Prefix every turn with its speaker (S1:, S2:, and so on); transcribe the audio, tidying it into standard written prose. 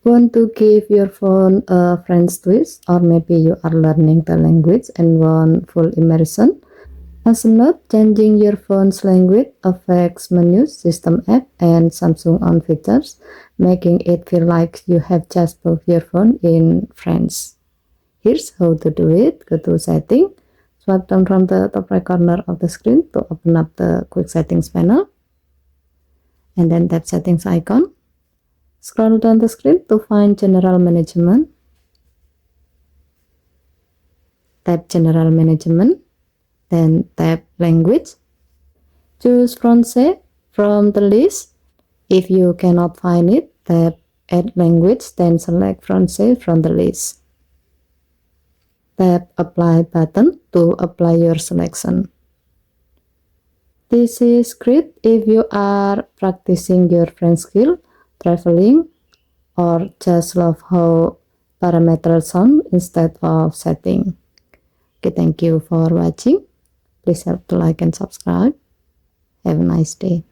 S1: Want to give your phone a French twist, or maybe you are learning the language and want full immersion? As a note, changing your phone's language affects menus, system app, and Samsung on features, making it feel like you have just put your phone in French. Here's how to do it. Go to setting, swipe down from the top right corner of the screen to open up the quick settings panel, and then tap settings icon. Scroll down the screen to find general management. Tap general management, then tap language. Choose Français from the list. If you cannot find it, tap add language, then select Français from the list. Tap apply button to apply your selection. This is great if you are practicing your French skill, traveling, or just love how parameters sound instead of setting. Okay, thank you for watching. Please help to like and subscribe. Have a nice day.